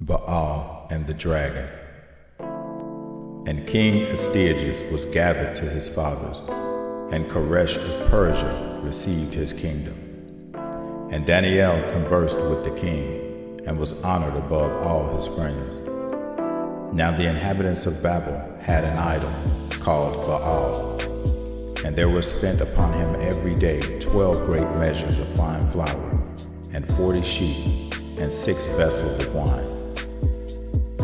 Baal and the Dragon. And King Astyages was gathered to his fathers, and Koresh of Persia received his kingdom. And Daniel conversed with the king, and was honored above all his friends. Now the inhabitants of Babel had an idol called Baal, and there were spent upon him every day 12 great measures of fine flour, and 40 sheep, and 6 vessels of wine.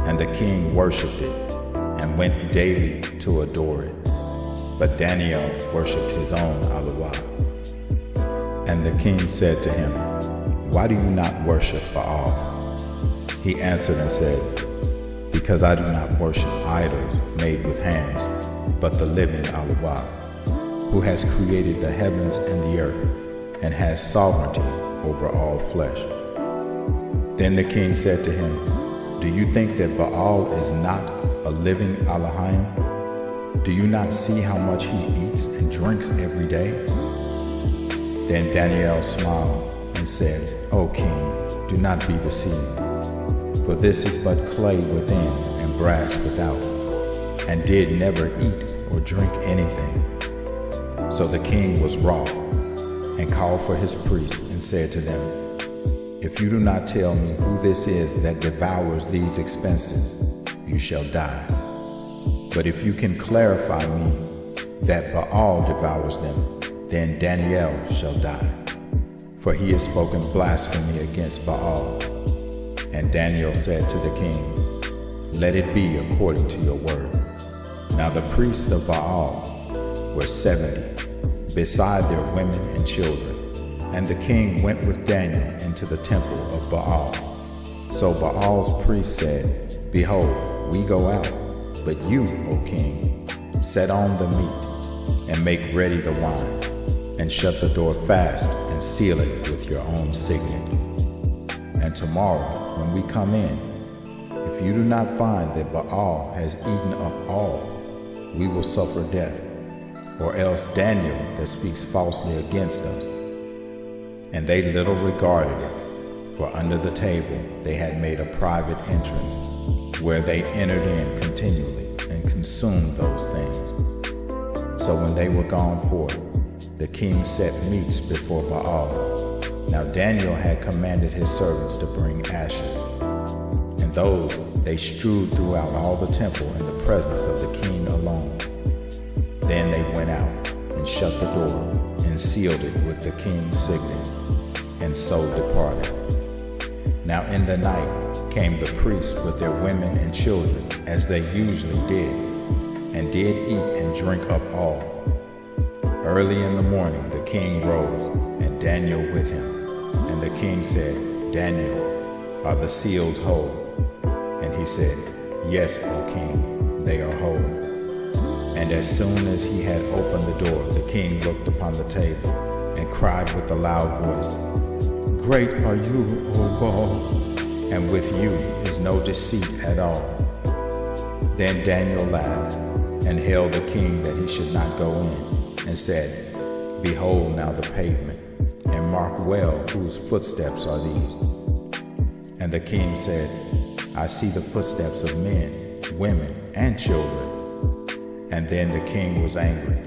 And the king worshipped it, and went daily to adore it. But Daniel worshipped his own Allah. And the king said to him, "Why do you not worship Baal?" He answered and said, "Because I do not worship idols made with hands, but the living Allah, who has created the heavens and the earth, and has sovereignty over all flesh." Then the king said to him, "Do you think that Baal is not a living Elohim? Do you not see how much he eats and drinks every day?" Then Daniel smiled and said, "O king, do not be deceived, for this is but clay within and brass without, and did never eat or drink anything." So the king was wroth, and called for his priests, and said to them, "If you do not tell me who this is that devours these expenses, you shall die. But if you can clarify me that Baal devours them, then Daniel shall die, for he has spoken blasphemy against Baal." And Daniel said to the king, "Let it be according to your word." Now the priests of Baal were 70, beside their women and children. And the king went with Daniel into the temple of Baal. So Baal's priests said, "Behold, we go out, but you, O king, set on the meat, and make ready the wine, and shut the door fast, and seal it with your own signet. And tomorrow, when we come in, if you do not find that Baal has eaten up all, we will suffer death, or else Daniel that speaks falsely against us." And they little regarded it, for under the table they had made a private entrance, where they entered in continually and consumed those things. So when they were gone forth, the king set meats before Baal. Now Daniel had commanded his servants to bring ashes, and those they strewed throughout all the temple in the presence of the king alone. Then they went out and shut the door, and sealed it with the king's signet, and so departed. Now in the night came the priests with their women and children, as they usually did, and did eat and drink up all. Early in the morning the king rose, and Daniel with him. And the king said, "Daniel, are the seals whole?" And he said, "Yes, O king, they are whole." And as soon as he had opened the door, the king looked upon the table, and cried with a loud voice, "Great are you, O Baal, and with you is no deceit at all." Then Daniel laughed, and held the king that he should not go in, and said, "Behold now the pavement, and mark well whose footsteps are these." And the king said, "I see the footsteps of men, women, and children." And then the king was angry,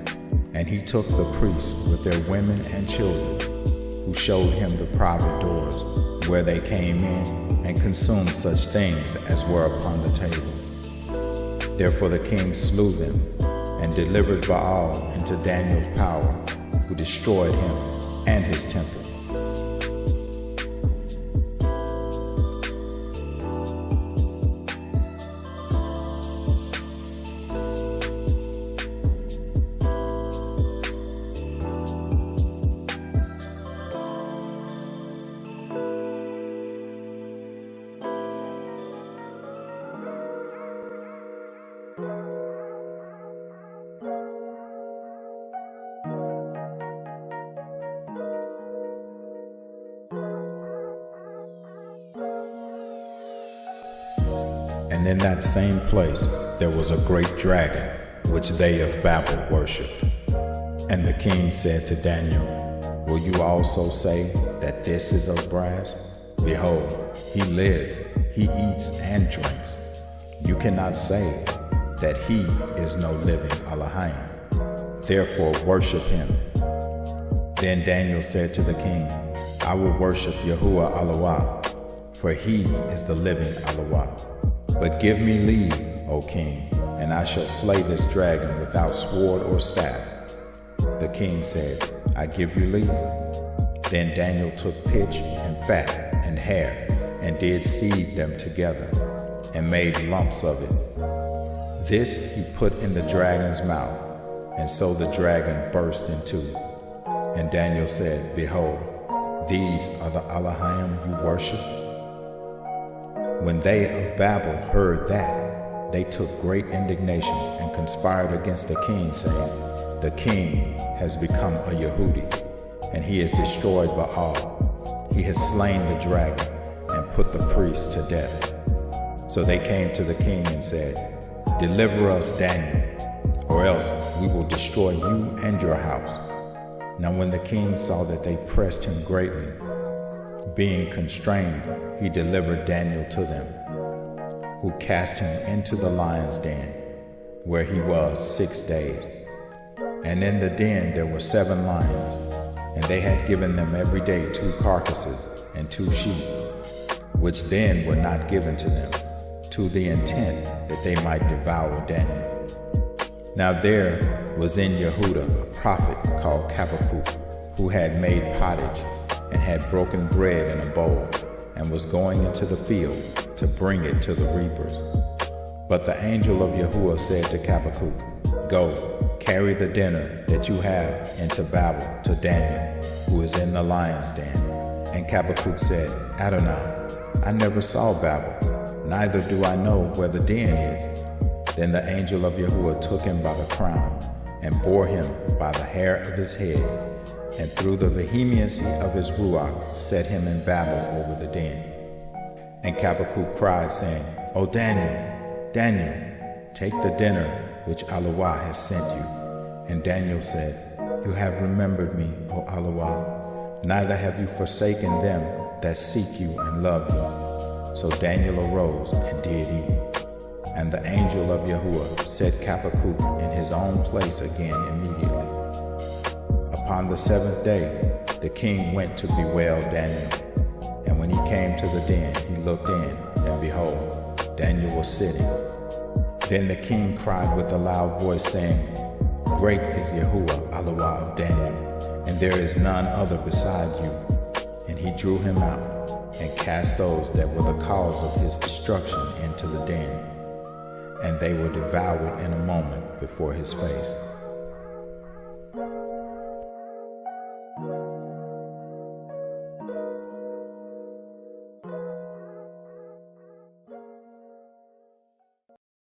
and he took the priests with their women and children, who showed him the private doors, where they came in, and consumed such things as were upon the table. Therefore the king slew them, and delivered Baal into Daniel's power, who destroyed him and his temple. And in that same place there was a great dragon, which they of Babel worshipped. And the king said to Daniel, "Will you also say that this is of brass? Behold, he lives, he eats and drinks. You cannot say that he is no living Elohim. Therefore worship him. Then Daniel said to the king, I will worship Yahuwah Elohah, for he is the living Elohah. But give me leave, O king, and I shall slay this dragon without sword or staff. The king said, I give you leave. Then Daniel took pitch and fat and hair and did seethe them together and made lumps of it. This he put in the dragon's mouth, and so the dragon burst in two. And Daniel said, Behold, these are the Elohim you worship? When they of Babel heard that, they took great indignation and conspired against the king, saying, The king has become a Yehudi, and he has destroyed Baal. He has slain the dragon and put the priests to death. So they came to the king and said, Deliver us, Daniel, or else we will destroy you and your house. Now when the king saw that they pressed him greatly, being constrained, he delivered Daniel to them, who cast him into the lion's den, where he was 6 days. And in the den there were 7 lions, and they had given them every day 2 carcasses and 2 sheep, which then were not given to them, to the intent that they might devour Daniel. Now there was in Yehuda a prophet called Habakkuk, who had made pottage, and had broken bread in a bowl, and was going into the field to bring it to the reapers. But the angel of Yahuwah said to Habakkuk, Go, carry the dinner that you have into Babel to Daniel, who is in the lion's den. And Habakkuk said, Adonai, I never saw Babel, neither do I know where the den is. Then the angel of Yahuwah took him by the crown, and bore him by the hair of his head, and through the vehemency of his ruach set him in Babel over the den. And Habakkuk cried, saying, O Daniel, Daniel, take the dinner which Elohah has sent you. And Daniel said, You have remembered me, O Elohah, neither have you forsaken them that seek you and love you. So Daniel arose and did eat. And the angel of Yahuwah set Habakkuk in his own place again immediately. Upon the 7th day, the king went to bewail Daniel. And when he came to the den, he looked in, and behold, Daniel was sitting. Then the king cried with a loud voice, saying, Great is Yahuwah, Elohah of Daniel, and there is none other beside you. And he drew him out, and cast those that were the cause of his destruction into the den. And they were devoured in a moment before his face.